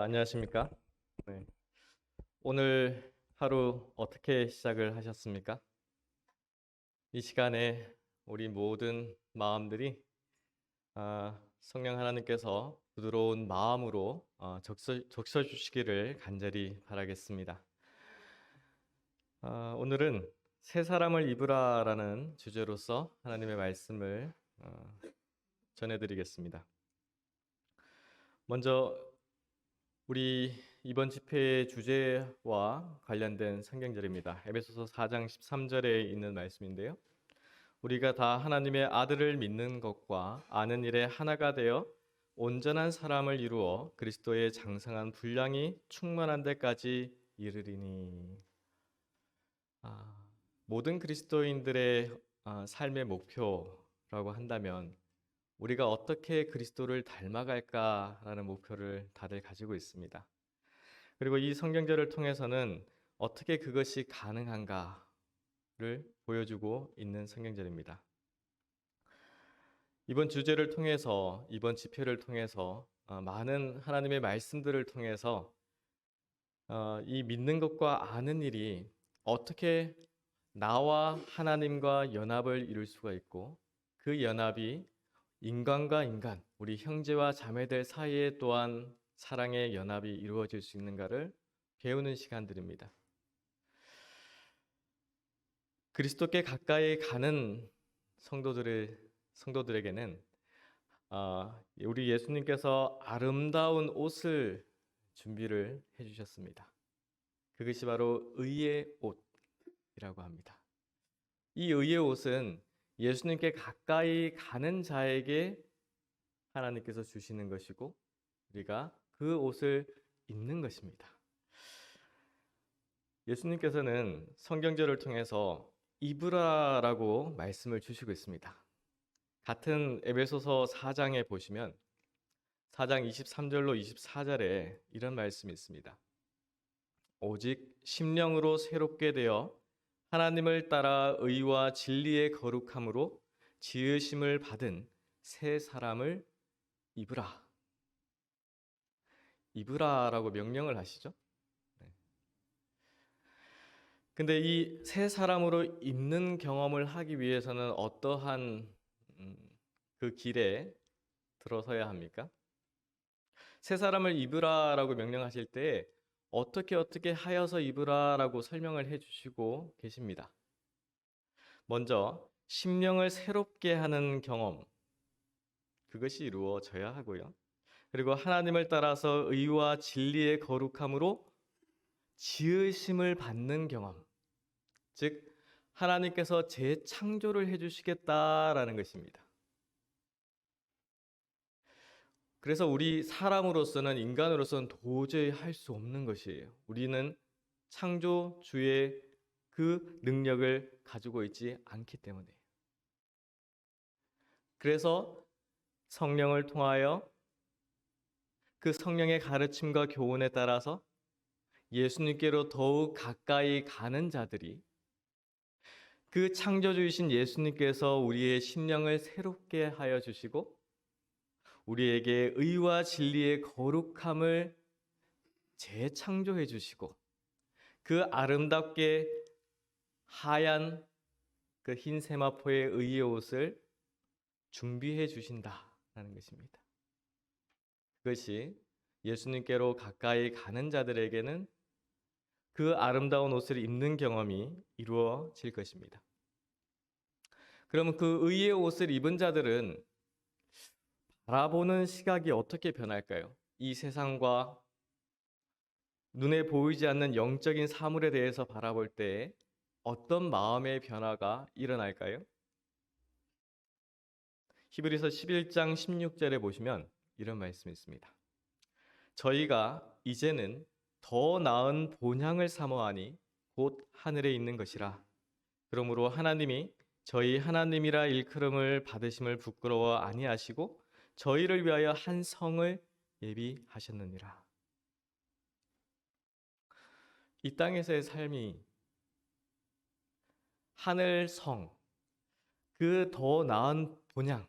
안녕하십니까? 네. 오늘 하루 어떻게 시작을 하셨습니까? 이 시간에 우리 모든 마음들이 성령 하나님께서 부드러운 마음으로 적셔 주시기를 간절히 바라겠습니다. 오늘은 새 사람을 입으라라는 주제로서 하나님의 말씀을 전해드리겠습니다. 먼저 우리 이번 집회의 주제와 관련된 성경절입니다. 에베소서 4장 13절에 있는 말씀인데요. 우리가 다 하나님의 아들을 믿는 것과 아는 일에 하나가 되어 온전한 사람을 이루어 그리스도의 장성한 분량이 충만한 데까지 이르리니. 모든 그리스도인들의 삶의 목표라고 한다면 우리가 어떻게 그리스도를 닮아갈까라는 목표를 다들 가지고 있습니다. 그리고 이 성경절을 통해서는 어떻게 그것이 가능한가를 보여주고 있는 성경절입니다. 이번 주제를 통해서, 이번 집회를 통해서 많은 하나님의 말씀들을 통해서 이 믿는 것과 아는 일이 어떻게 나와 하나님과 연합을 이룰 수가 있고, 그 연합이 인간과 인간, 우리 형제와 자매들 사이에 또한 사랑의 연합이 이루어질 수 있는가를 배우는 시간들입니다. 그리스도께 가까이 가는 성도들에게는 우리 예수님께서 아름다운 옷을 준비를 해주셨습니다. 그것이 바로 의의 옷이라고 합니다. 이 의의 옷은 예수님께 가까이 가는 자에게 하나님께서 주시는 것이고 우리가 그 옷을 입는 것입니다. 예수님께서는 성경절을 통해서 입으라라고 말씀을 주시고 있습니다. 같은 에베소서 4장에 보시면 4장 23절로 24절에 이런 말씀이 있습니다. 오직 심령으로 새롭게 되어 하나님을 따라 의와 진리의 거룩함으로 지으심을 받은 새 사람을 입으라. 입으라라고 명령을 하시죠. 근데 이 새 사람으로 입는 경험을 하기 위해서는 어떠한 그 길에 들어서야 합니까? 새 사람을 입으라라고 명령하실 때 어떻게 하여서 입으라라고 설명을 해주시고 계십니다. 먼저 심령을 새롭게 하는 경험, 그것이 이루어져야 하고요. 그리고 하나님을 따라서 의와 진리의 거룩함으로 지으심을 받는 경험, 즉 하나님께서 재창조를 해주시겠다라는 것입니다. 그래서 우리 사람으로서는, 인간으로서는 도저히 할 수 없는 것이에요. 우리는 창조주의 그 능력을 가지고 있지 않기 때문에. 그래서 성령을 통하여 그 성령의 가르침과 교훈에 따라서 예수님께로 더욱 가까이 가는 자들이 그 창조주이신 예수님께서 우리의 심령을 새롭게 하여 주시고 우리에게 의와 진리의 거룩함을 재창조해 주시고 그 아름답게 하얀 그 흰 세마포의 의의 옷을 준비해 주신다라는 것입니다. 그것이 예수님께로 가까이 가는 자들에게는 그 아름다운 옷을 입는 경험이 이루어질 것입니다. 그러면 그 의의 옷을 입은 자들은 바라보는 시각이 어떻게 변할까요? 이 세상과 눈에 보이지 않는 영적인 사물에 대해서 바라볼 때 어떤 마음의 변화가 일어날까요? 히브리서 11장 16절에 보시면 이런 말씀이 있습니다. 저희가 이제는 더 나은 본향을 사모하니 곧 하늘에 있는 것이라. 그러므로 하나님이 저희 하나님이라 일컬음을 받으심을 부끄러워 아니하시고 저희를 위하여 한 성을 예비하셨느니라. 이 땅에서의 삶이 하늘 성, 그 더 나은 본향,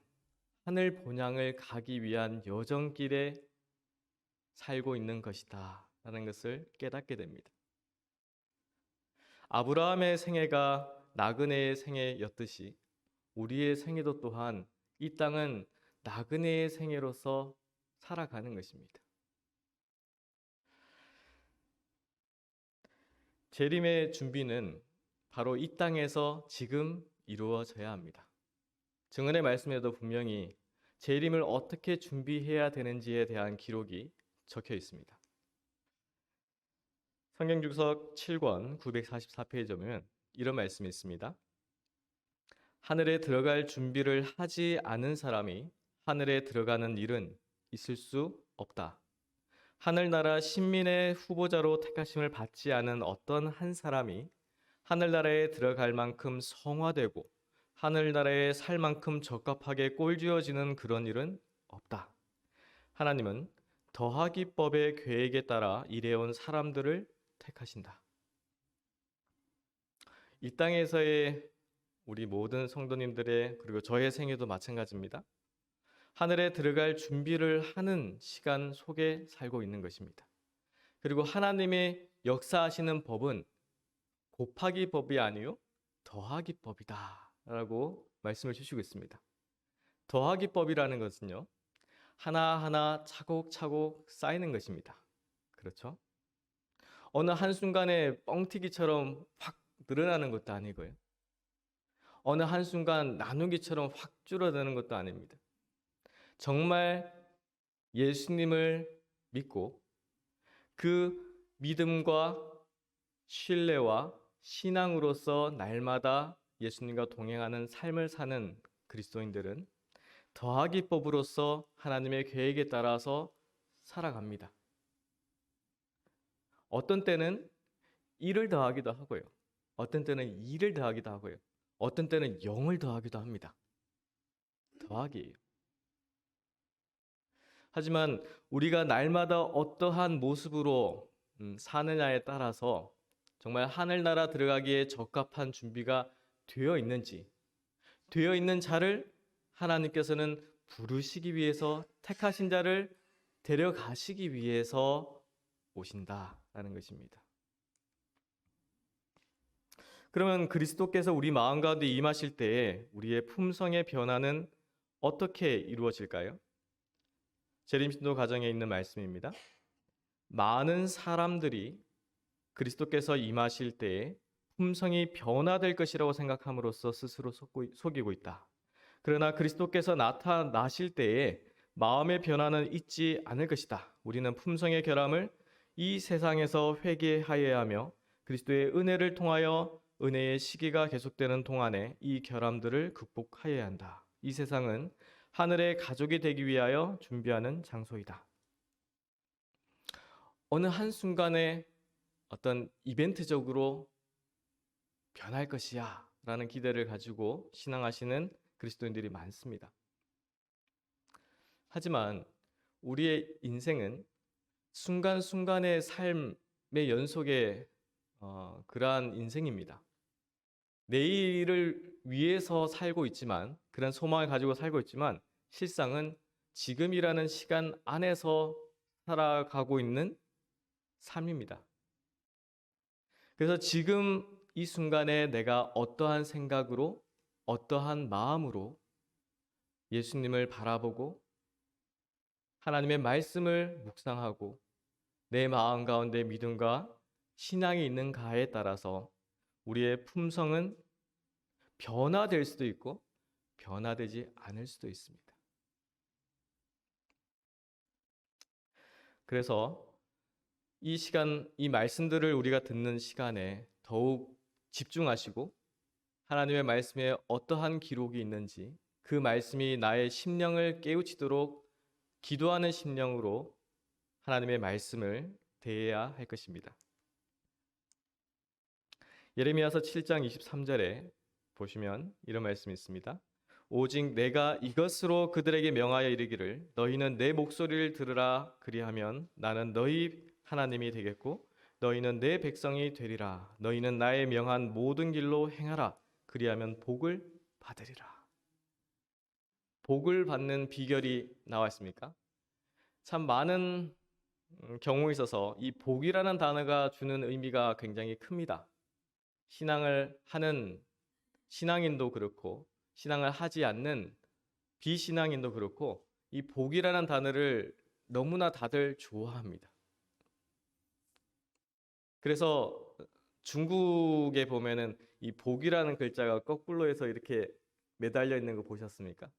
하늘 본향을 가기 위한 여정길의 살고 있는 것이다 라는 것을 깨닫게 됩니다. 아브라함의 생애가 나그네의 생애였듯이 우리의 생애도 또한 이 땅은 나그네의 생애로서 살아가는 것입니다. 재림의 준비는 바로 이 땅에서 지금 이루어져야 합니다. 증언의 말씀에도 분명히 재림을 어떻게 준비해야 되는지에 대한 기록이 적혀 있습니다. 성경주석 7권 944페이지에 보면 이런 말씀이 있습니다. 하늘에 들어갈 준비를 하지 않은 사람이 하늘에 들어가는 일은 있을 수 없다. 하늘나라 신민의 후보자로 택하심을 받지 않은 어떤 한 사람이 하늘나라에 들어갈 만큼 성화되고 하늘나라에 살 만큼 적합하게 꼴쥐어지는 그런 일은 없다. 하나님은 더하기법의 계획에 따라 일해온 사람들을 택하신다. 이 땅에서의 우리 모든 성도님들의 그리고 저의 생애도 마찬가지입니다. 하늘에 들어갈 준비를 하는 시간 속에 살고 있는 것입니다. 그리고 하나님의 역사하시는 법은 곱하기 법이 아니요 더하기 법이다 라고 말씀을 주시고 있습니다. 더하기 법이라는 것은요 하나하나 차곡차곡 쌓이는 것입니다. 그렇죠? 어느 한순간에 뻥튀기처럼 확 늘어나는 것도 아니고요. 어느 한순간 나누기처럼 확 줄어드는 것도 아닙니다. 정말 예수님을 믿고 그 믿음과 신뢰와 신앙으로서 날마다 예수님과 동행하는 삶을 사는 그리스도인들은 더하기법으로서 하나님의 계획에 따라서 살아갑니다. 어떤 때는 1을 더하기도 하고요. 어떤 때는 2를 더하기도 하고요. 어떤 때는 0을 더하기도 합니다. 더하기예요. 하지만 우리가 날마다 어떠한 모습으로 사느냐에 따라서 정말 하늘나라 들어가기에 적합한 준비가 되어 있는지, 되어 있는 자를 하나님께서는 부르시기 위해서 택하신 자를 데려가시기 위해서 오신다라는 것입니다. 그러면 그리스도께서 우리 마음 가운데 임하실 때에 우리의 품성의 변화는 어떻게 이루어질까요? 재림신도 가정에 있는 말씀입니다. 많은 사람들이 그리스도께서 임하실 때에 품성이 변화될 것이라고 생각함으로써 스스로 속이고 있다. 그러나 그리스도께서 나타나실 때에 마음의 변화는 있지 않을 것이다. 우리는 품성의 결함을 이 세상에서 회개하여야 하며 그리스도의 은혜를 통하여 은혜의 시기가 계속되는 동안에 이 결함들을 극복하여야 한다. 이 세상은 하늘의 가족이 되기 위하여 준비하는 장소이다. 어느 한순간에 어떤 이벤트적으로 변할 것이야 라는 기대를 가지고 신앙하시는 그리스도인들이 많습니다. 하지만 우리의 인생은 순간순간의 삶의 연속의 그러한 인생입니다. 내일을 위해서 살고 있지만 그런 소망을 가지고 살고 있지만 실상은 지금이라는 시간 안에서 살아가고 있는 삶입니다. 그래서 지금 이 순간에 내가 어떠한 생각으로 어떠한 마음으로 예수님을 바라보고 하나님의 말씀을 묵상하고 내 마음 가운데 믿음과 신앙이 있는가에 따라서 우리의 품성은 변화될 수도 있고 변화되지 않을 수도 있습니다. 그래서 이 시간, 이 말씀들을 우리가 듣는 시간에 더욱 집중하시고 하나님의 말씀에 어떠한 기록이 있는지 그 말씀이 나의 심령을 깨우치도록 기도하는 심령으로 하나님의 말씀을 대해야 할 것입니다. 예레미야서 7장 23절에 보시면 이런 말씀이 있습니다. 오직 내가 이것으로 그들에게 명하여 이르기를 너희는 내 목소리를 들으라 그리하면 나는 너희 하나님이 되겠고 너희는 내 백성이 되리라. 너희는 나의 명한 모든 길로 행하라. 그리하면 복을 받으리라. 복을 받는 비결이 나와 있습니까? 참 많은 경우에 있어서 이 복이라는 단어가 주는 의미가 굉장히 큽니다. 신앙을 하는 신앙인도 그렇고 신앙을 하지 않는 비신앙인도 그렇고 이 복이라는 단어를 너무나 다들 좋아합니다. 그래서 중국에 보면은 이 복이라는 글자가 거꾸로 해서 이렇게 매달려 있는 거 보셨습니까?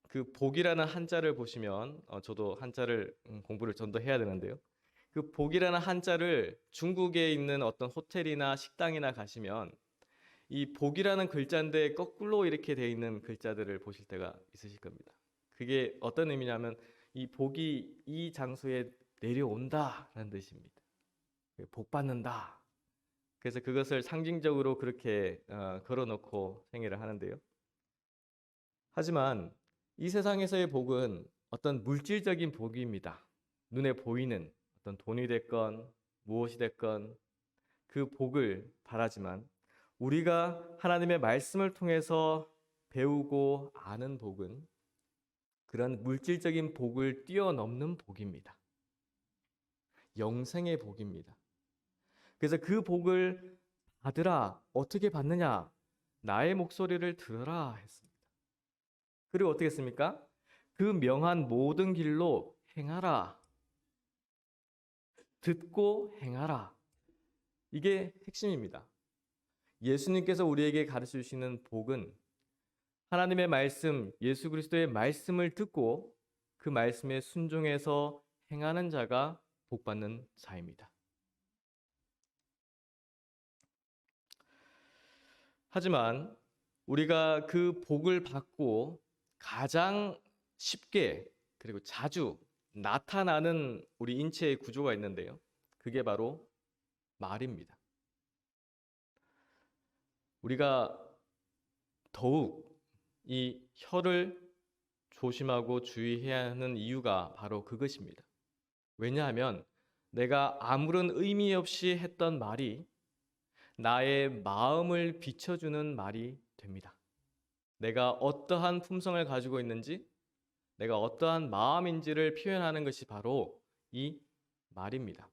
그 복이라는 한자를 보시면 저도 한자를 공부를 좀 더 해야 되는데요. 그 복이라는 한자를 중국에 있는 어떤 호텔이나 식당이나 가시면 이 복이라는 글자인데 거꾸로 이렇게 돼 있는 글자들을 보실 때가 있으실 겁니다. 그게 어떤 의미냐면 이 복이 이 장소에 내려온다라는 뜻입니다. 복 받는다. 그래서 그것을 상징적으로 그렇게 걸어놓고 행위를 하는데요. 하지만 이 세상에서의 복은 어떤 물질적인 복입니다. 눈에 보이는 어떤 돈이 됐건 무엇이 됐건 그 복을 바라지만 우리가 하나님의 말씀을 통해서 배우고 아는 복은 그런 물질적인 복을 뛰어넘는 복입니다. 영생의 복입니다. 그래서 그 복을 받으라. 어떻게 받느냐? 나의 목소리를 들으라 했습니다. 그리고 어떻게 했습니까? 그 명한 모든 길로 행하라. 듣고 행하라. 이게 핵심입니다. 예수님께서 우리에게 가르쳐 주시는 복은 하나님의 말씀, 예수 그리스도의 말씀을 듣고 그 말씀에 순종해서 행하는 자가 복받는 자입니다. 하지만 우리가 그 복을 받고 가장 쉽게 그리고 자주 나타나는 우리 인체의 구조가 있는데요. 그게 바로 말입니다. 우리가 더욱 이 혀를 조심하고 주의해야 하는 이유가 바로 그것입니다. 왜냐하면 내가 아무런 의미 없이 했던 말이 나의 마음을 비춰주는 말이 됩니다. 내가 어떠한 품성을 가지고 있는지, 내가 어떠한 마음인지를 표현하는 것이 바로 이 말입니다.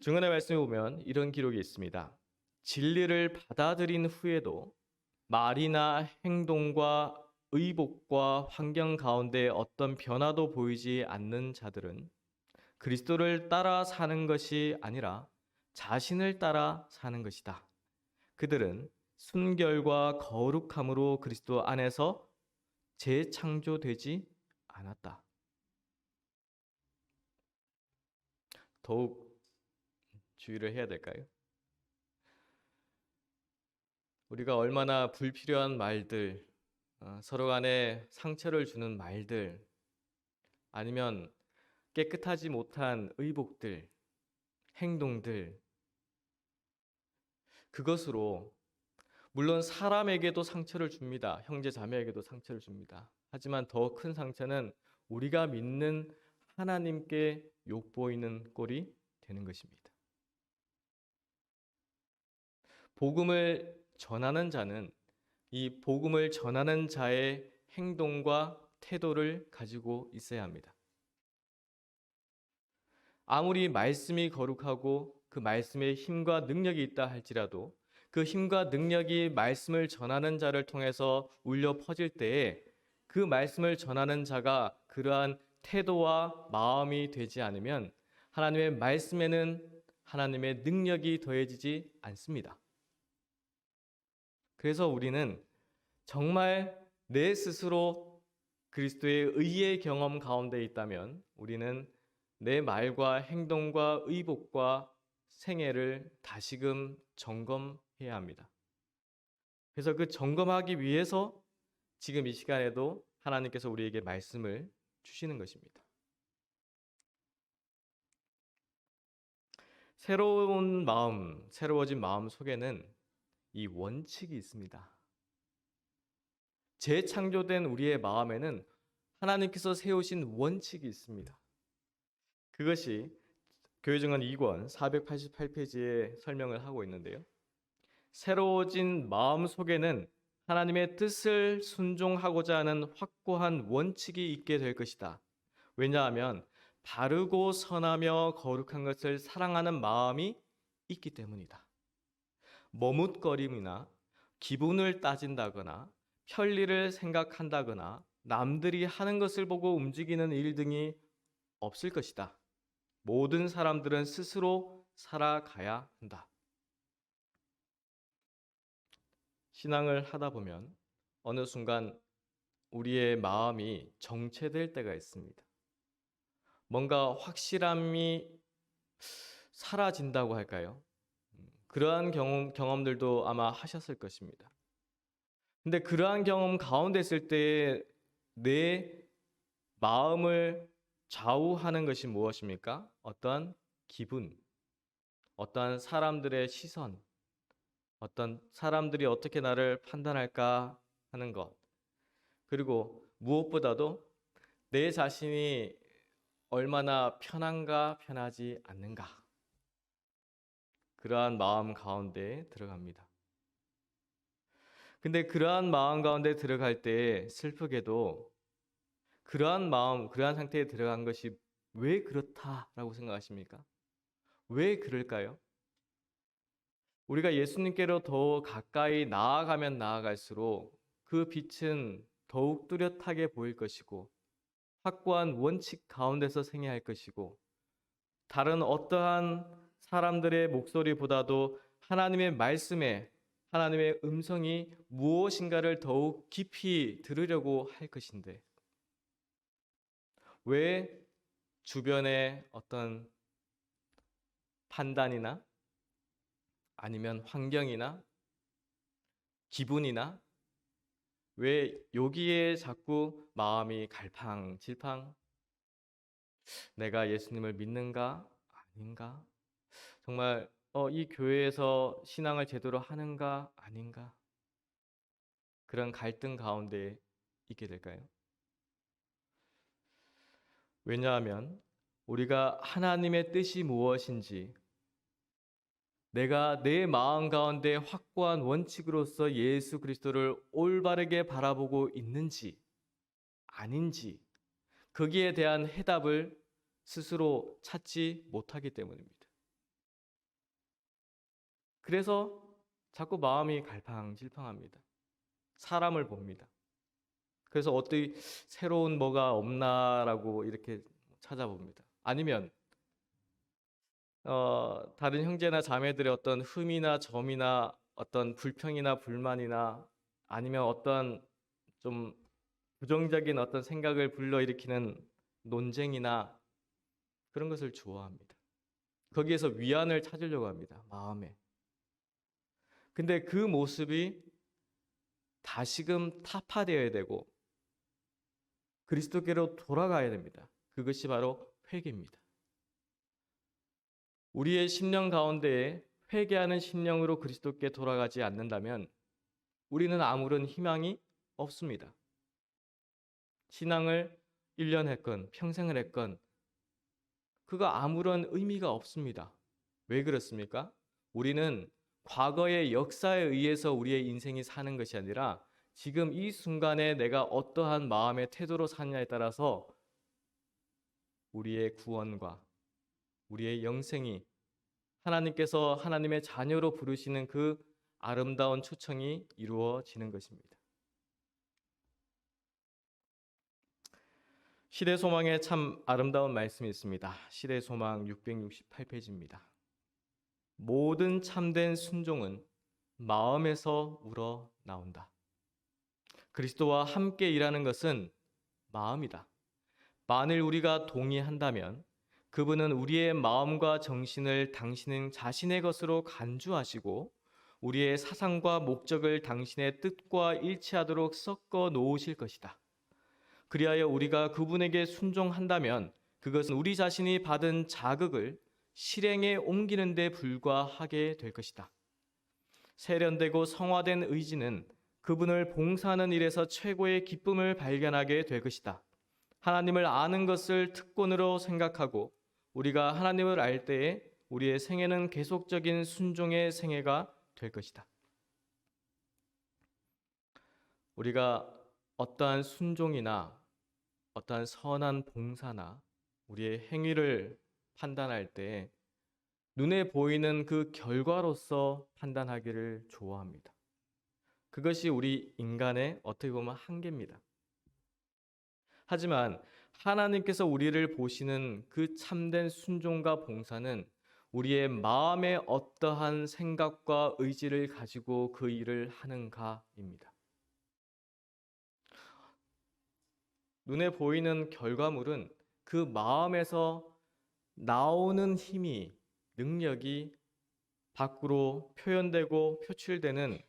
증언의 말씀에 보면 이런 기록이 있습니다. 진리를 받아들인 후에도 말이나 행동과 의복과 환경 가운데 어떤 변화도 보이지 않는 자들은 그리스도를 따라 사는 것이 아니라 자신을 따라 사는 것이다. 그들은 순결과 거룩함으로 그리스도 안에서 재창조되지 않았다. 더욱 주의를 해야 될까요? 우리가 얼마나 불필요한 말들, 서로 간에 상처를 주는 말들, 아니면 깨끗하지 못한 의복들, 행동들, 그것으로 물론 사람에게도 상처를 줍니다. 형제 자매에게도 상처를 줍니다. 하지만 더 큰 상처는 우리가 믿는 하나님께 욕보이는 꼴이 되는 것입니다. 복음을 전하는 자는 이 복음을 전하는 자의 행동과 태도를 가지고 있어야 합니다. 아무리 말씀이 거룩하고 그 말씀에 힘과 능력이 있다 할지라도 그 힘과 능력이 말씀을 전하는 자를 통해서 울려 퍼질 때에 그 말씀을 전하는 자가 그러한 태도와 마음이 되지 않으면 하나님의 말씀에는 하나님의 능력이 더해지지 않습니다. 그래서 우리는 정말 내 스스로 그리스도의 의의 경험 가운데 있다면 우리는 내 말과 행동과 의복과 생애를 다시금 점검해야 합니다. 그래서 그 점검하기 위해서 지금 이 시간에도 하나님께서 우리에게 말씀을 주시는 것입니다. 새로운 마음, 새로워진 마음 속에는 이 원칙이 있습니다. 재창조된 우리의 마음에는 하나님께서 세우신 원칙이 있습니다. 그것이 교회증언 2권 488페이지에 설명을 하고 있는데요. 새로워진 마음 속에는 하나님의 뜻을 순종하고자 하는 확고한 원칙이 있게 될 것이다. 왜냐하면 바르고 선하며 거룩한 것을 사랑하는 마음이 있기 때문이다. 머뭇거림이나 기분을 따진다거나 편리를 생각한다거나 남들이 하는 것을 보고 움직이는 일 등이 없을 것이다. 모든 사람들은 스스로 살아가야 한다. 신앙을 하다 보면 어느 순간 우리의 마음이 정체될 때가 있습니다. 뭔가 확실함이 사라진다고 할까요? 그러한 경험들도 아마 하셨을 것입니다. 근데 그러한 경험 가운데 있을 때 내 마음을 좌우하는 것이 무엇입니까? 어떤 기분, 어떤 사람들의 시선, 어떤 사람들이 어떻게 나를 판단할까 하는 것. 그리고 무엇보다도 내 자신이 얼마나 편한가 편하지 않는가. 그러한 마음 가운데 들어갑니다. 근데 그러한 마음 가운데 들어갈 때 슬프게도 그러한 마음, 그러한 상태에 들어간 것이 왜 그렇다라고 생각하십니까? 왜 그럴까요? 우리가 예수님께로 더 가까이 나아가면 나아갈수록 그 빛은 더욱 뚜렷하게 보일 것이고 확고한 원칙 가운데서 생애할 것이고 다른 어떠한 사람들의 목소리보다도 하나님의 말씀에 하나님의 음성이 무엇인가를 더욱 깊이 들으려고 할 것인데 왜 주변의 어떤 판단이나 아니면 환경이나 기분이나 왜 여기에 자꾸 마음이 갈팡질팡 내가 예수님을 믿는가 아닌가 정말 이 교회에서 신앙을 제대로 하는가 아닌가 그런 갈등 가운데 있게 될까요? 왜냐하면 우리가 하나님의 뜻이 무엇인지 내가 내 마음 가운데 확고한 원칙으로서 예수 그리스도를 올바르게 바라보고 있는지 아닌지 거기에 대한 해답을 스스로 찾지 못하기 때문입니다. 그래서 자꾸 마음이 갈팡질팡합니다. 사람을 봅니다. 그래서 어떤 새로운 뭐가 없나라고 이렇게 찾아봅니다. 아니면 다른 형제나 자매들의 어떤 흠이나 점이나 어떤 불평이나 불만이나 아니면 어떤 좀 부정적인 어떤 생각을 불러일으키는 논쟁이나 그런 것을 좋아합니다. 거기에서 위안을 찾으려고 합니다. 마음에. 근데 그 모습이 다시금 타파되어야 되고 그리스도께로 돌아가야 됩니다. 그것이 바로 회개입니다. 우리의 심령 가운데에 회개하는 심령으로 그리스도께 돌아가지 않는다면 우리는 아무런 희망이 없습니다. 신앙을 1년 했건 평생을 했건 그거 아무런 의미가 없습니다. 왜 그렇습니까? 우리는 과거의 역사에 의해서 우리의 인생이 사는 것이 아니라 지금 이 순간에 내가 어떠한 마음의 태도로 사느냐에 따라서 우리의 구원과 우리의 영생이 하나님께서 하나님의 자녀로 부르시는 그 아름다운 초청이 이루어지는 것입니다. 시대소망에 참 아름다운 말씀이 있습니다. 시대소망 668페이지입니다. 모든 참된 순종은 마음에서 우러나온다. 그리스도와 함께 일하는 것은 마음이다. 만일 우리가 동의한다면 그분은 우리의 마음과 정신을 당신은 자신의 것으로 간주하시고 우리의 사상과 목적을 당신의 뜻과 일치하도록 섞어 놓으실 것이다. 그리하여 우리가 그분에게 순종한다면 그것은 우리 자신이 받은 자극을 실행에 옮기는 데 불과하게 될 것이다. 세련되고 성화된 의지는 그분을 봉사하는 일에서 최고의 기쁨을 발견하게 될 것이다. 하나님을 아는 것을 특권으로 생각하고 우리가 하나님을 알 때에 우리의 생애는 계속적인 순종의 생애가 될 것이다. 우리가 어떠한 순종이나 어떠한 선한 봉사나 우리의 행위를 판단할 때 눈에 보이는 그 결과로서 판단하기를 좋아합니다. 그것이 우리 인간의 어떻게 보면 한계입니다. 하지만 하나님께서 우리를 보시는 그 참된 순종과 봉사는 우리의 마음에 어떠한 생각과 의지를 가지고 그 일을 하는가입니다. 눈에 보이는 결과물은 그 마음에서 나오는 힘이, 능력이 밖으로 표현되고 표출되는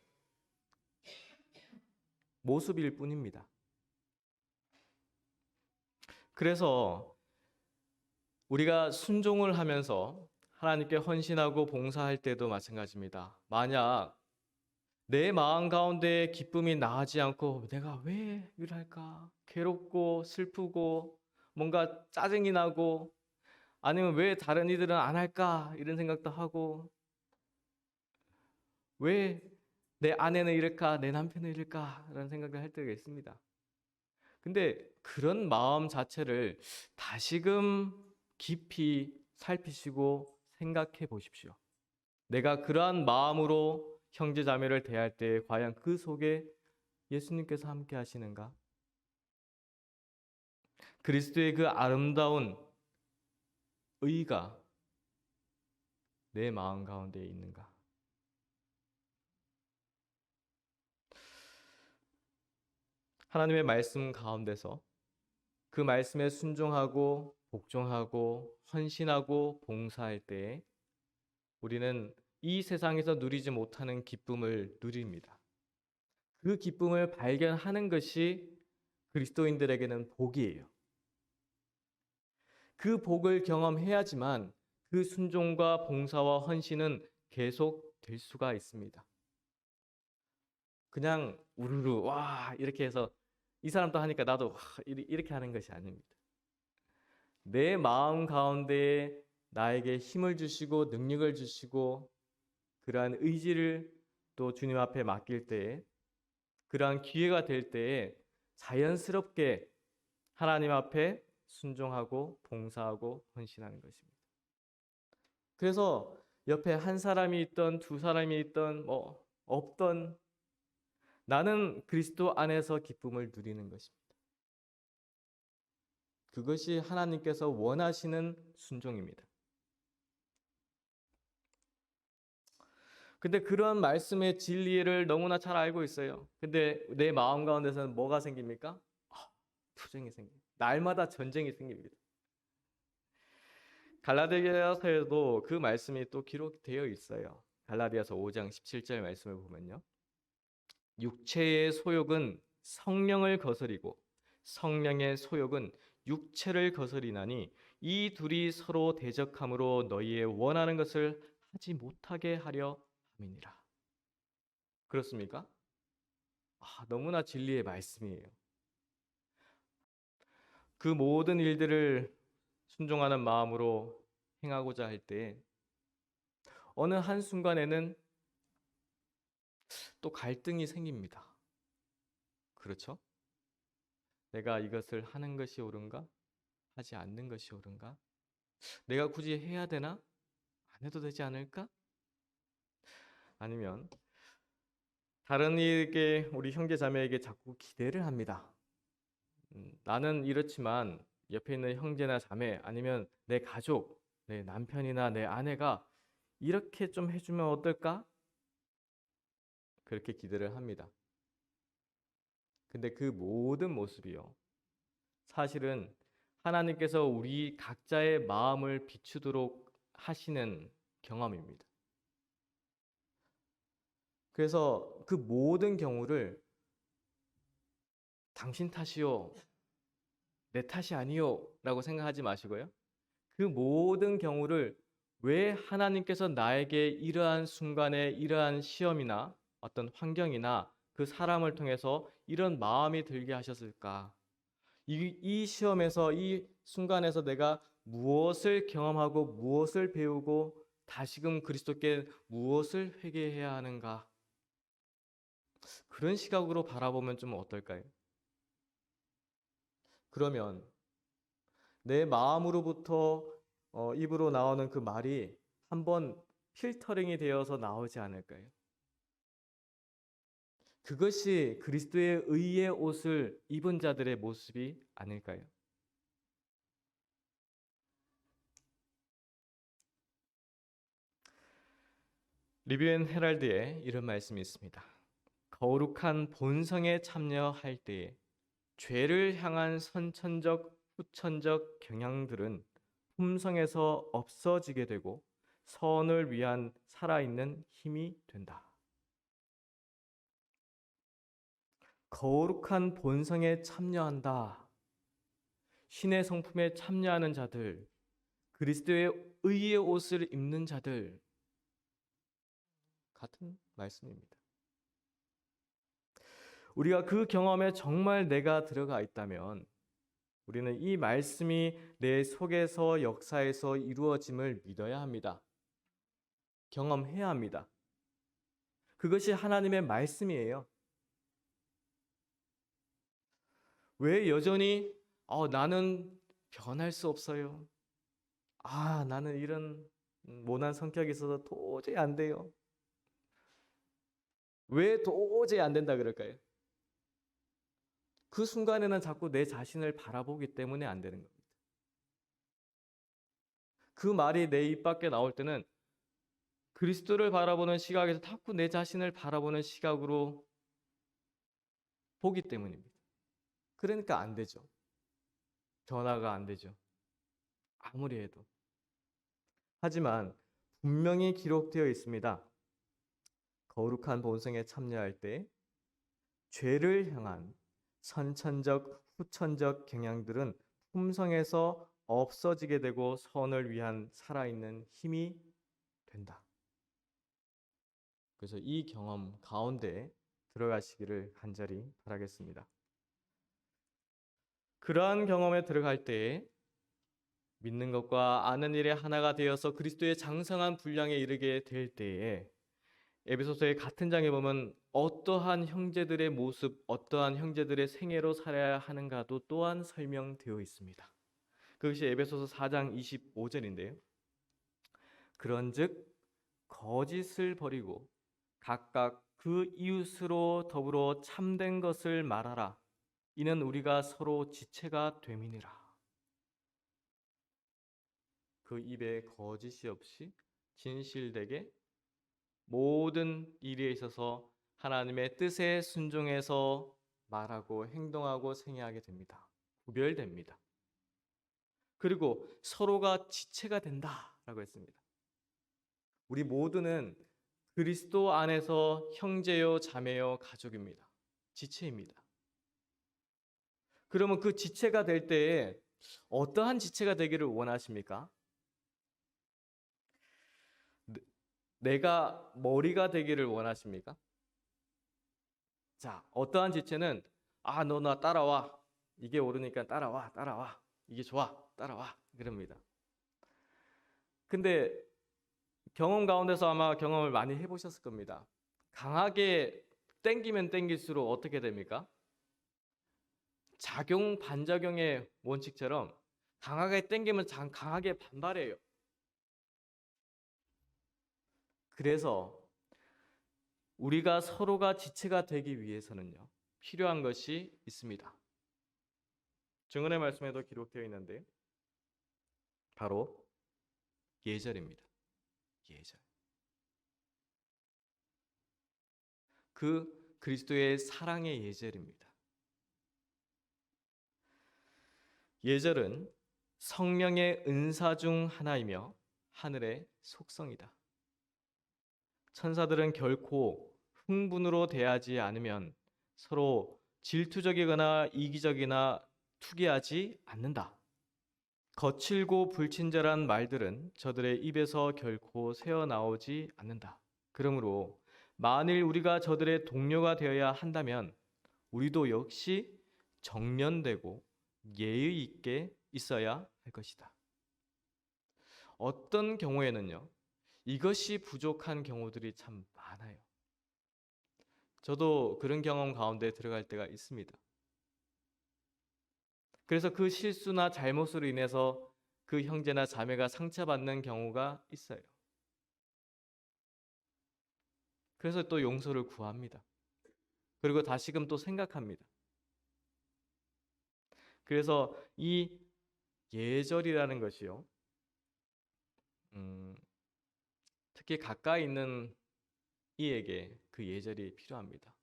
모습일 뿐입니다. 그래서 우리가 순종을 하면서 하나님께 헌신하고 봉사할 때도 마찬가지입니다. 만약 내 마음 가운데 기쁨이 나지 않고 내가 왜 일할까? 괴롭고 슬프고 뭔가 짜증이 나고 아니면 왜 다른 이들은 안 할까? 이런 생각도 하고 왜 내 아내는 이럴까? 내 남편은 이럴까? 라는 생각을 할 때가 있습니다. 근데 그런 마음 자체를 다시금 깊이 살피시고 생각해 보십시오. 내가 그러한 마음으로 형제 자매를 대할 때 과연 그 속에 예수님께서 함께 하시는가? 그리스도의 그 아름다운 의가 내 마음 가운데 있는가? 하나님의 말씀 가운데서 그 말씀에 순종하고 복종하고 헌신하고 봉사할 때 우리는 이 세상에서 누리지 못하는 기쁨을 누립니다. 그 기쁨을 발견하는 것이 그리스도인들에게는 복이에요. 그 복을 경험해야지만 그 순종과 봉사와 헌신은 계속될 수가 있습니다. 그냥 우르르 와 이렇게 해서 이 사람도 하니까 나도 와, 이렇게 하는 것이 아닙니다. 내 마음 가운데에 나에게 힘을 주시고 능력을 주시고 그러한 의지를 또 주님 앞에 맡길 때에 그러한 기회가 될 때에 자연스럽게 하나님 앞에 순종하고 봉사하고 헌신하는 것입니다. 그래서 옆에 한 사람이 있던 두 사람이 있던 뭐 없던 나는 그리스도 안에서 기쁨을 누리는 것입니다. 그것이 하나님께서 원하시는 순종입니다. 근데 그런 말씀의 진리를 너무나 잘 알고 있어요. 근데 내 마음 가운데서는 뭐가 생깁니까? 투쟁이 생깁니다. 날마다 전쟁이 생깁니다. 갈라디아서에도 그 말씀이 또 기록되어 있어요. 갈라디아서 5장 17절 말씀을 보면요. 육체의 소욕은 성령을 거스리고 성령의 소욕은 육체를 거스리나니 이 둘이 서로 대적함으로 너희의 원하는 것을 하지 못하게 하려 함이니라. 그렇습니까? 너무나 진리의 말씀이에요. 그 모든 일들을 순종하는 마음으로 행하고자 할 때 어느 한순간에는 또 갈등이 생깁니다. 그렇죠? 내가 이것을 하는 것이 옳은가? 하지 않는 것이 옳은가? 내가 굳이 해야 되나? 안 해도 되지 않을까? 아니면 다른 이에게 우리 형제 자매에게 자꾸 기대를 합니다. 나는 이렇지만 옆에 있는 형제나 자매 아니면 내 가족, 내 남편이나 내 아내가 이렇게 좀 해주면 어떨까? 그렇게 기대를 합니다. 근데 그 모든 모습이요. 사실은 하나님께서 우리 각자의 마음을 비추도록 하시는 경험입니다. 그래서 그 모든 경우를 당신 탓이요, 내 탓이 아니요 라고 생각하지 마시고요. 그 모든 경우를 왜 하나님께서 나에게 이러한 순간에 이러한 시험이나 어떤 환경이나 그 사람을 통해서 이런 마음이 들게 하셨을까? 이 시험에서 이 순간에서 내가 무엇을 경험하고 무엇을 배우고 다시금 그리스도께 무엇을 회개해야 하는가? 그런 시각으로 바라보면 좀 어떨까요? 그러면 내 마음으로부터 입으로 나오는 그 말이 한번 필터링이 되어서 나오지 않을까요? 그것이 그리스도의 의의 옷을 입은 자들의 모습이 아닐까요? 리뷰 앤 헤럴드에 이런 말씀이 있습니다. 거룩한 본성에 참여할 때에 죄를 향한 선천적, 후천적 경향들은 품성에서 없어지게 되고 선을 위한 살아있는 힘이 된다. 거룩한 본성에 참여한다. 신의 성품에 참여하는 자들, 그리스도의 의의 옷을 입는 자들, 같은 말씀입니다. 우리가 그 경험에 정말 내가 들어가 있다면 우리는 이 말씀이 내 속에서 역사에서 이루어짐을 믿어야 합니다. 경험해야 합니다. 그것이 하나님의 말씀이에요. 왜 여전히 나는 변할 수 없어요. 나는 이런 모난 성격이 있어서 도저히 안 돼요. 왜 도저히 안 된다 그럴까요? 그 순간에는 자꾸 내 자신을 바라보기 때문에 안 되는 겁니다. 그 말이 내 입 밖에 나올 때는 그리스도를 바라보는 시각에서 자꾸 내 자신을 바라보는 시각으로 보기 때문입니다. 그러니까 안 되죠. 변화가 안 되죠. 아무리 해도. 하지만 분명히 기록되어 있습니다. 거룩한 본성에 참여할 때 죄를 향한 선천적, 후천적 경향들은 품성에서 없어지게 되고 선을 위한 살아있는 힘이 된다. 그래서 이 경험 가운데 들어가시기를 간절히 바라겠습니다. 그러한 경험에 들어갈 때에 믿는 것과 아는 일의 하나가 되어서 그리스도의 장성한 분량에 이르게 될 때에 에베소서의 같은 장에 보면 어떠한 형제들의 모습, 어떠한 형제들의 생애로 살아야 하는가도 또한 설명되어 있습니다. 그것이 에베소서 4장 25절인데요. 그런즉 거짓을 버리고 각각 그 이웃으로 더불어 참된 것을 말하라. 이는 우리가 서로 지체가 됨이니라. 그 입에 거짓이 없이 진실되게 모든 일에 있어서 하나님의 뜻에 순종해서 말하고 행동하고 생애하게 됩니다. 구별됩니다. 그리고 서로가 지체가 된다라고 했습니다. 우리 모두는 그리스도 안에서 형제요, 자매요, 가족입니다. 지체입니다. 그러면 그 지체가 될 때에 어떠한 지체가 되기를 원하십니까? 내가 머리가 되기를 원하십니까? 자, 어떠한 지체는 너 나 따라와. 이게 옳으니까 따라와. 따라와. 이게 좋아. 따라와. 그럽니다. 근데 경험 가운데서 아마 경험을 많이 해보셨을 겁니다. 강하게 땡기면 땡길수록 어떻게 됩니까? 작용 반작용의 원칙처럼 강하게 땡기면 강하게 반발해요. 그래서 우리가 서로가 지체가 되기 위해서는요, 필요한 것이 있습니다. 증언의 말씀에도 기록되어 있는데 바로 예절입니다. 예절. 그 그리스도의 사랑의 예절입니다. 예절은 성령의 은사 중 하나이며 하늘의 속성이다. 천사들은 결코 흥분으로 대하지 않으면 서로 질투적이거나 이기적이나 투기하지 않는다. 거칠고 불친절한 말들은 저들의 입에서 결코 새어나오지 않는다. 그러므로 만일 우리가 저들의 동료가 되어야 한다면 우리도 역시 정면되고 예의 있게 있어야 할 것이다. 어떤 경우에는요, 이것이 부족한 경우들이 참 많아요. 저도 그런 경험 가운데 들어갈 때가 있습니다. 그래서 그 실수나 잘못으로 인해서 그 형제나 자매가 상처받는 경우가 있어요. 그래서 또 용서를 구합니다. 그리고 다시금 또 생각합니다. 그래서 이 예절이라는 것이요. 특히 가까이 있는 이에게 그 예절이 필요합니다.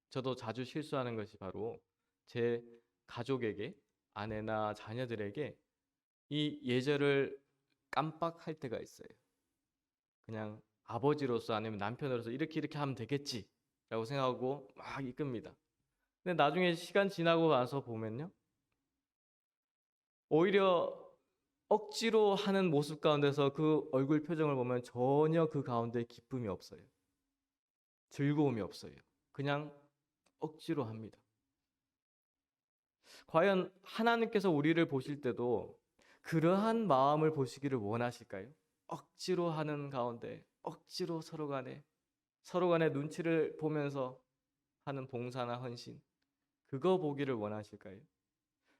저도 자주 실수하는 것이 바로 제 가족에게, 아내나 자녀들에게 이 예절을 깜빡할 때가 있어요. 그냥 아버지로서 아니면 남편으로서 이렇게 하면 되겠지라고 생각하고 막 이끕니다. 근데 나중에 시간 지나고 나서 보면요. 오히려 억지로 하는 모습 가운데서 그 얼굴 표정을 보면 전혀 그 가운데 기쁨이 없어요. 즐거움이 없어요. 그냥 억지로 합니다. 과연 하나님께서 우리를 보실 때도 그러한 마음을 보시기를 원하실까요? 억지로 하는 가운데 억지로 서로 간에 눈치를 보면서 하는 봉사나 헌신, 그거 보기를 원하실까요?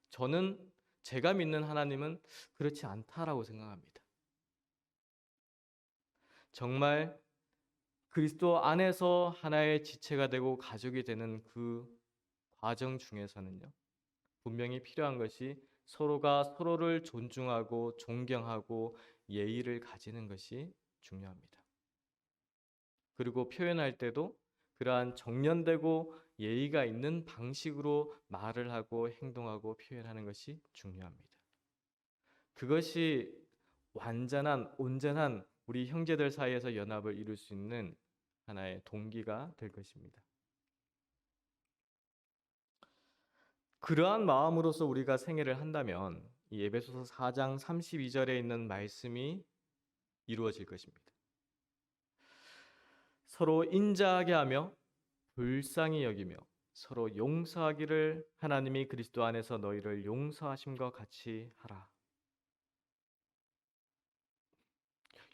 저는 제가 믿는 하나님은 그렇지 않다라고 생각합니다. 정말 그리스도 안에서 하나의 지체가 되고 가족이 되는 그 과정 중에서는요. 분명히 필요한 것이 서로가 서로를 존중하고 존경하고 예의를 가지는 것이 중요합니다. 그리고 표현할 때도 그러한 정련되고 예의가 있는 방식으로 말을 하고 행동하고 표현하는 것이 중요합니다. 그것이 완전한 온전한 우리 형제들 사이에서 연합을 이룰 수 있는 하나의 동기가 될 것입니다. 그러한 마음으로서 우리가 생애를 한다면 이 에베소서 4장 32절에 있는 말씀이 이루어질 것입니다. 서로 인자하게 하며 불쌍히 여기며 서로 용서하기를 하나님이 그리스도 안에서 너희를 용서하심과 같이 하라.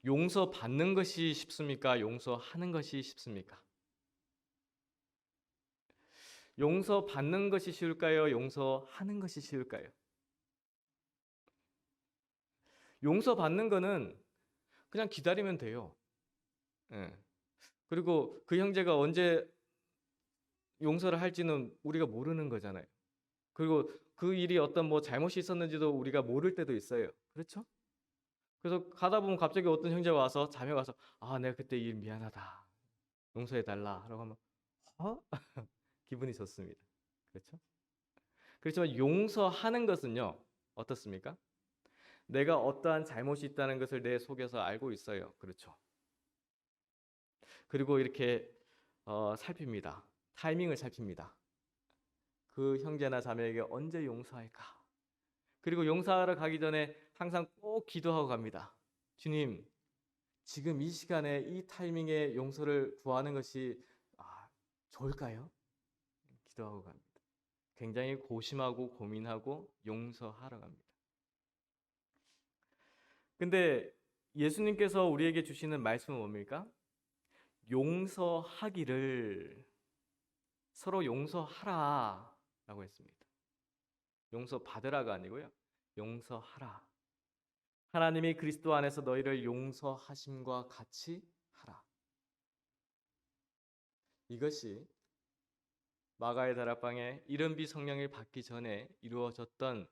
용서받는 것이 쉽습니까? 용서하는 것이 쉽습니까? 용서받는 것이 쉬울까요? 용서하는 것이 쉬울까요? 용서받는 거는 그냥 기다리면 돼요. 예. 그리고 그 형제가 언제 용서를 할지는 우리가 모르는 거잖아요. 그리고 그 일이 어떤 뭐 잘못이 있었는지도 우리가 모를 때도 있어요. 그렇죠? 그래서 가다 보면 갑자기 어떤 형제가 와서 자매가 와서 내가 그때 일 미안하다. 용서해 달라. 라고 하면 어? 기분이 좋습니다. 그렇죠? 그렇지만 용서하는 것은요. 어떻습니까? 내가 어떠한 잘못이 있다는 것을 내 속에서 알고 있어요. 그렇죠? 그리고 이렇게 살핍니다. 타이밍을 살핍니다. 그 형제나 자매에게 언제 용서할까? 그리고 용서하러 가기 전에 항상 꼭 기도하고 갑니다. 주님, 지금 이 시간에 이 타이밍에 용서를 구하는 것이 좋을까요? 기도하고 갑니다. 굉장히 고심하고 고민하고 용서하러 갑니다. 근데 예수님께서 우리에게 주시는 말씀은 뭡니까? 용서하기를 서로 용서하라 라고 했습니다. 용서받으라가 아니고요. 용서하라. 하나님이 그리스도 안에서 너희를 용서하심과 같이 하라. 이것이 마가의 다락방에 이른비 성령을 받기 전에 이루어졌던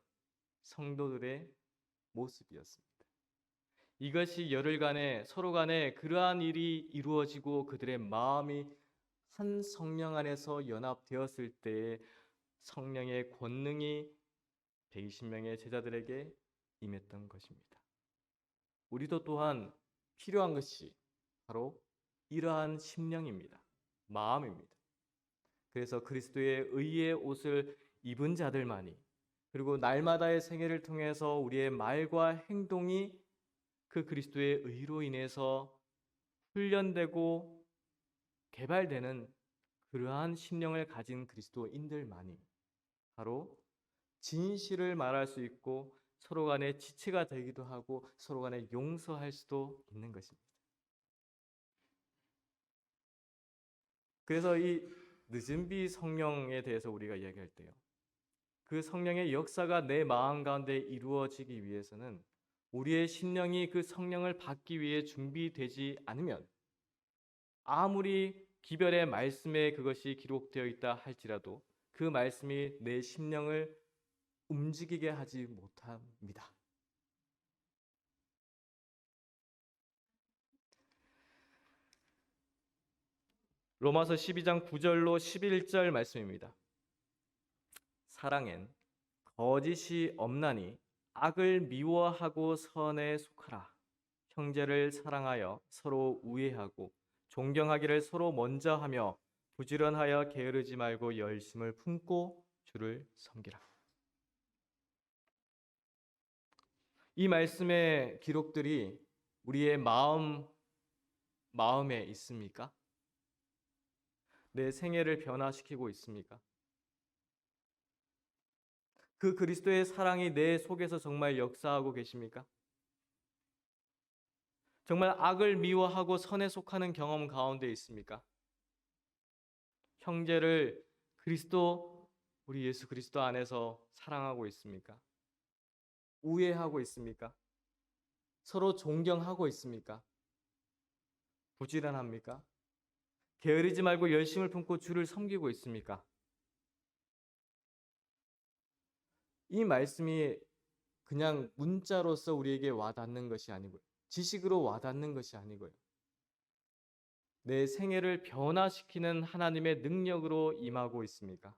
성도들의 모습이었습니다. 이것이 열흘간에 서로 간에 그러한 일이 이루어지고 그들의 마음이 한 성령 안에서 연합되었을 때에 성령의 권능이 120명의 제자들에게 임했던 것입니다. 우리도 또한 필요한 것이 바로 이러한 심령입니다. 마음입니다. 그래서 그리스도의 의의 옷을 입은 자들만이, 그리고 날마다의 생애를 통해서 우리의 말과 행동이 그 그리스도의 의로 인해서 훈련되고 개발되는 그러한 심령을 가진 그리스도인들만이 바로 진실을 말할 수 있고 서로 간에 지체가 되기도 하고 서로 간에 용서할 수도 있는 것입니다. 그래서 이 늦은 비 성령에 대해서 우리가 이야기할 때요. 그 성령의 역사가 내 마음 가운데 이루어지기 위해서는 우리의 심령이 그 성령을 받기 위해 준비되지 않으면 아무리 기별의 말씀에 그것이 기록되어 있다 할지라도 그 말씀이 내 심령을 움직이게 하지 못합니다. 로마서 12장 9절로 11절 말씀입니다. 사랑엔 거짓이 없나니 악을 미워하고 선에 속하라. 형제를 사랑하여 서로 우애하고 존경하기를 서로 먼저 하며 부지런하여 게으르지 말고 열심을 품고 주를 섬기라. 이 말씀의 기록들이 우리의 마음에 있습니까? 내 생애를 변화시키고 있습니까? 그 그리스도의 사랑이 내 속에서 정말 역사하고 계십니까? 정말 악을 미워하고 선에 속하는 경험 가운데 있습니까? 형제를 우리 예수 그리스도 안에서 사랑하고 있습니까? 우애하고 있습니까? 서로 존경하고 있습니까? 부지런합니까? 게으르지 말고 열심을 품고 주를 섬기고 있습니까? 이 말씀이 그냥 문자로서 우리에게 와닿는 것이 아니고요. 지식으로 와닿는 것이 아니고요. 내 생애를 변화시키는 하나님의 능력으로 임하고 있습니까?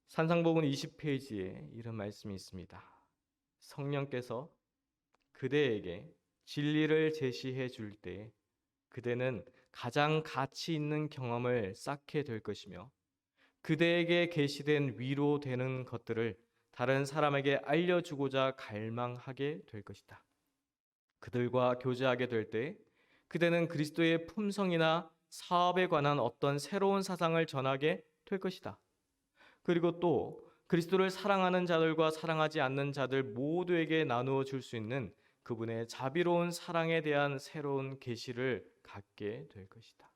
산상복음 20페이지에 이런 말씀이 있습니다. 성령께서 그대에게 진리를 제시해 줄 때 그대는 가장 가치 있는 경험을 쌓게 될 것이며 그대에게 계시된 위로되는 것들을 다른 사람에게 알려주고자 갈망하게 될 것이다. 그들과 교제하게 될 때 그대는 그리스도의 품성이나 사업에 관한 어떤 새로운 사상을 전하게 될 것이다. 그리고 또 그리스도를 사랑하는 자들과 사랑하지 않는 자들 모두에게 나누어 줄 수 있는 그분의 자비로운 사랑에 대한 새로운 계시를 갖게 될 것이다.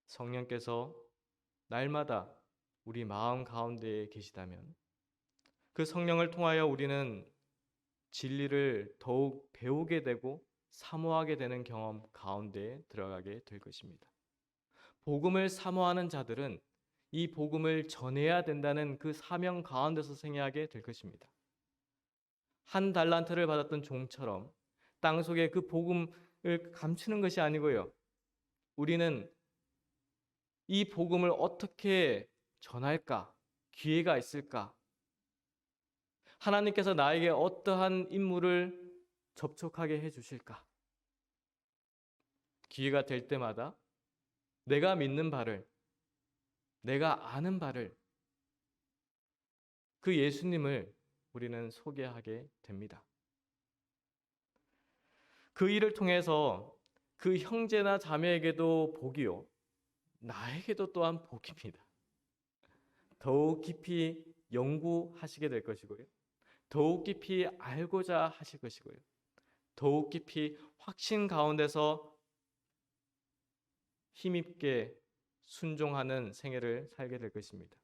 성령께서 날마다 우리 마음 가운데에 계시다면 그 성령을 통하여 우리는 진리를 더욱 배우게 되고 사모하게 되는 경험 가운데에 들어가게 될 것입니다. 복음을 사모하는 자들은 이 복음을 전해야 된다는 그 사명 가운데서 생애하게 될 것입니다. 한 달란트를 받았던 종처럼 땅 속에 그 복음을 감추는 것이 아니고요. 우리는 이 복음을 어떻게 전할까? 기회가 있을까? 하나님께서 나에게 어떠한 임무를 접촉하게 해주실까? 기회가 될 때마다 내가 믿는 바를, 내가 아는 바를, 그 예수님을 우리는 소개하게 됩니다. 그 일을 통해서 그 형제나 자매에게도 복이요, 나에게도 또한 복입니다. 더욱 깊이 연구하시게 될 것이고요. 더욱 깊이 알고자 하실 것이고요. 더욱 깊이 확신 가운데서 힘있게 순종하는 생애를 살게 될 것입니다.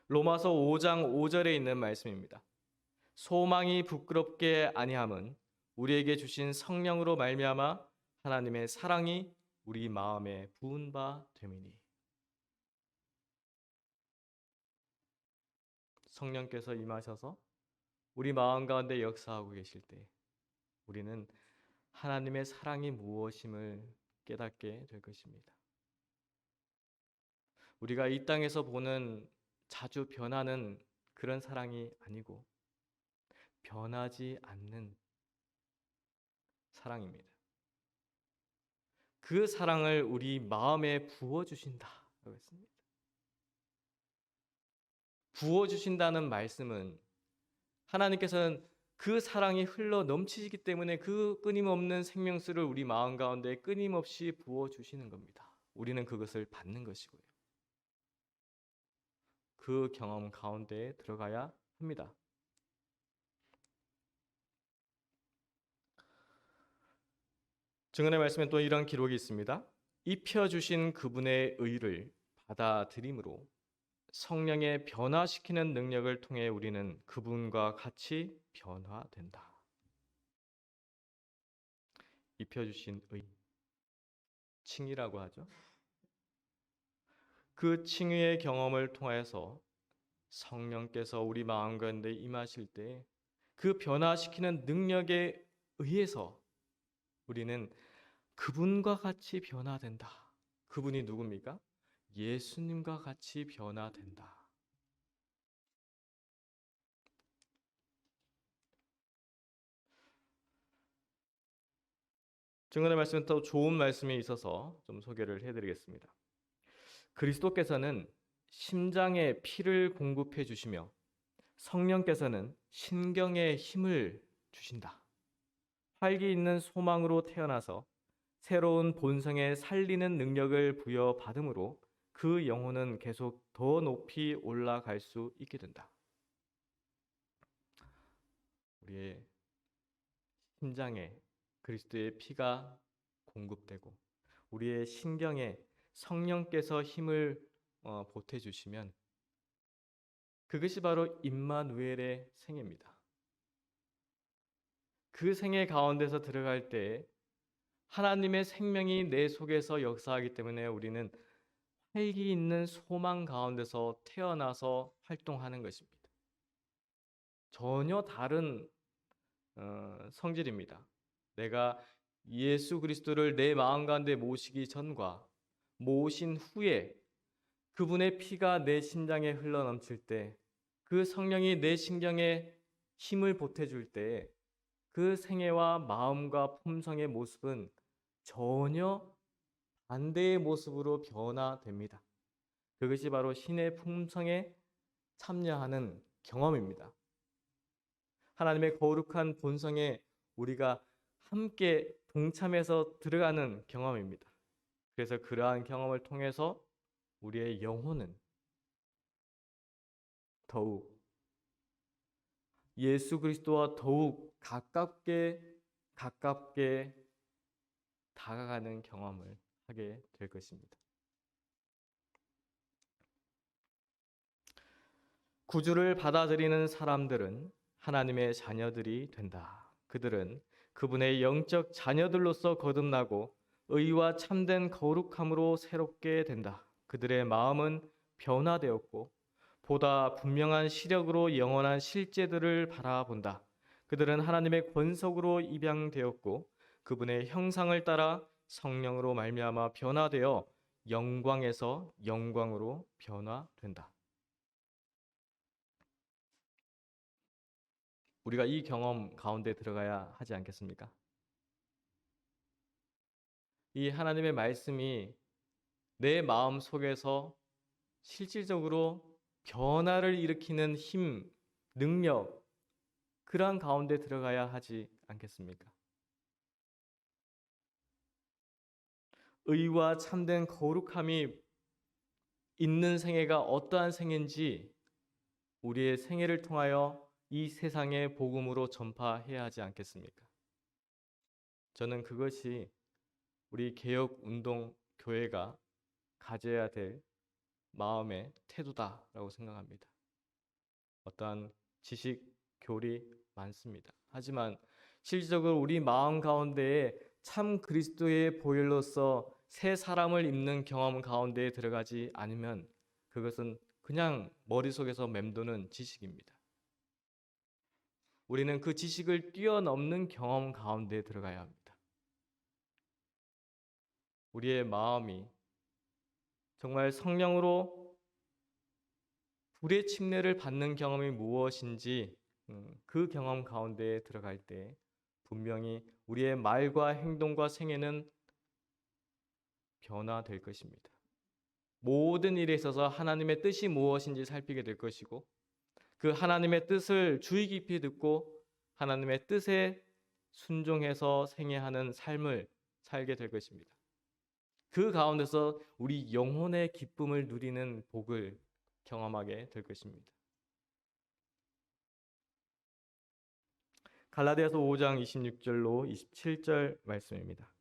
로마서 5장 5절에 있는 말씀입니다. 소망이 부끄럽게 아니함은 우리에게 주신 성령으로 말미암아 하나님의 사랑이 우리 마음에 부은 바 됨이니. 성령께서 임하셔서 우리 마음 가운데 역사하고 계실 때 우리는 하나님의 사랑이 무엇임을 깨닫게 될 것입니다. 우리가 이 땅에서 보는 자주 변하는 그런 사랑이 아니고 변하지 않는 사랑입니다. 그 사랑을 우리 마음에 부어주신다고 했습니다. 부어주신다는 말씀은 하나님께서는 그 사랑이 흘러 넘치기 때문에 그 끊임없는 생명수를 우리 마음 가운데 끊임없이 부어주시는 겁니다. 우리는 그것을 받는 것이고요. 그 경험 가운데에 들어가야 합니다. 증언의 말씀에 또 이런 기록이 있습니다. 입혀주신 그분의 의를 받아들임으로 성령의 변화시키는 능력을 통해 우리는 그분과 같이 변화된다. 입혀주신 의, 칭의라고 하죠. 그 칭의의 경험을 통해서 성령께서 우리 마음 가운데 임하실 때 그 변화시키는 능력에 의해서 우리는 그분과 같이 변화된다. 그분이 누굽니까? 예수님과 같이 변화된다. 증언의 말씀은 또 좋은 말씀이 있어서 좀 소개를 해드리겠습니다. 그리스도께서는 심장에 피를 공급해 주시며 성령께서는 신경에 힘을 주신다. 활기 있는 소망으로 태어나서 새로운 본성에 살리는 능력을 부여받음으로 그 영혼은 계속 더 높이 올라갈 수 있게 된다. 우리의 심장에 그리스도의 피가 공급되고 우리의 신경에 성령께서 힘을 보태주시면 그것이 바로 임마누엘의 생애입니다. 그 생애 가운데서 들어갈 때 하나님의 생명이 내 속에서 역사하기 때문에 우리는 활기 있는 소망 가운데서 태어나서 활동하는 것입니다. 전혀 다른 성질입니다. 내가 예수 그리스도를 내 마음 가운데 모시기 전과 모신 후에 그분의 피가 내 심장에 흘러넘칠 때, 그 성령이 내 신경에 힘을 보태줄 때 그 생애와 마음과 품성의 모습은 전혀 반대의 모습으로 변화됩니다. 그것이 바로 신의 품성에 참여하는 경험입니다. 하나님의 거룩한 본성에 우리가 함께 동참해서 들어가는 경험입니다. 그래서 그러한 경험을 통해서 우리의 영혼은 더욱 예수 그리스도와 더욱 가깝게 다가가는 경험을 하게 될 것입니다. 구주를 받아들이는 사람들은 하나님의 자녀들이 된다. 그들은 그분의 영적 자녀들로서 거듭나고 의와 참된 거룩함으로 새롭게 된다. 그들의 마음은 변화되었고 보다 분명한 시력으로 영원한 실제들을 바라본다. 그들은 하나님의 권속으로 입양되었고 그분의 형상을 따라 성령으로 말미암아 변화되어 영광에서 영광으로 변화된다. 우리가 이 경험 가운데 들어가야 하지 않겠습니까? 이 하나님의 말씀이 내 마음 속에서 실질적으로 변화를 일으키는 힘, 능력, 그러한 가운데 들어가야 하지 않겠습니까? 의와 참된 거룩함이 있는 생애가 어떠한 생애인지 우리의 생애를 통하여 이 세상의 복음으로 전파해야 하지 않겠습니까? 저는 그것이 우리 개혁운동 교회가 가져야 될 마음의 태도다라고 생각합니다. 어떠한 지식, 교리 많습니다. 하지만 실질적으로 우리 마음 가운데에 참 그리스도의 보혈로서 새 사람을 입는 경험 가운데에 들어가지 않으면 그것은 그냥 머릿속에서 맴도는 지식입니다. 우리는 그 지식을 뛰어넘는 경험 가운데에 들어가야 합니다. 우리의 마음이 정말 성령으로 불의 침례를 받는 경험이 무엇인지 그 경험 가운데에 들어갈 때 분명히 우리의 말과 행동과 생애는 변화될 것입니다. 모든 일에 있어서 하나님의 뜻이 무엇인지 살피게 될 것이고 그 하나님의 뜻을 주의 깊이 듣고 하나님의 뜻에 순종해서 생애하는 삶을 살게 될 것입니다. 그 가운데서 우리 영혼의 기쁨을 누리는 복을 경험하게 될 것입니다. 갈라디아서 5장 26절로 27절 말씀입니다.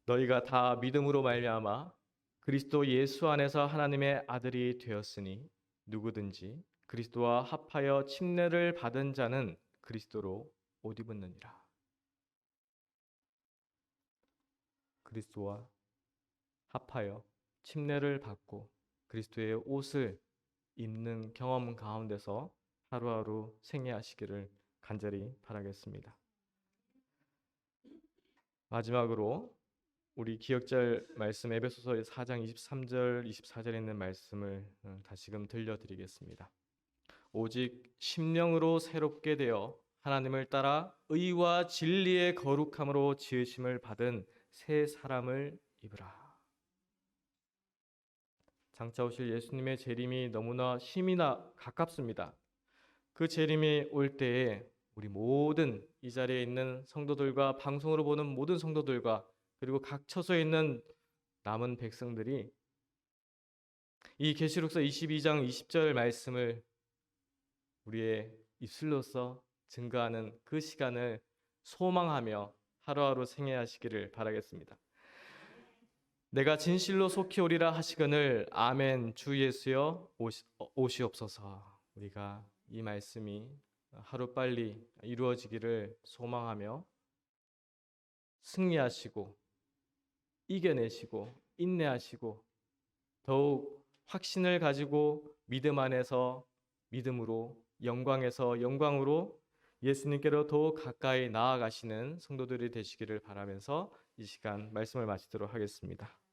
너희가 다 믿음으로 말미암아 그리스도 예수 안에서 하나님의 아들이 되었으니 누구든지 그리스도와 합하여 침례를 받은 자는 그리스도로 옷 입었느니라. 그리스도와 합하여 침례를 받고 그리스도의 옷을 입는 경험 가운데서 하루하루 생애하시기를 간절히 바라겠습니다. 마지막으로 우리 기억절 말씀 에베소서 4장 23절 24절에 있는 말씀을 다시금 들려드리겠습니다. 오직 심령으로 새롭게 되어 하나님을 따라 의와 진리의 거룩함으로 지으심을 받은 새 사람을 입으라. 장차 오실 예수님의 재림이 너무나 심이나 가깝습니다. 그 재림이 올 때에 우리 모든 이 자리에 있는 성도들과 방송으로 보는 모든 성도들과 그리고 각 처소에 있는 남은 백성들이 이 계시록서 22장 20절 말씀을 우리의 입술로서 증거하는 그 시간을 소망하며 하루하루 생애하시기를 바라겠습니다. 내가 진실로 속히 오리라 하시거늘 아멘. 주 예수여 오시옵소서. 우리가 이 말씀이 하루빨리 이루어지기를 소망하며 승리하시고 이겨내시고 인내하시고 더욱 확신을 가지고 믿음 안에서 믿음으로 영광에서 영광으로 예수님께로 더욱 가까이 나아가시는 성도들이 되시기를 바라면서 이 시간 말씀을 마치도록 하겠습니다.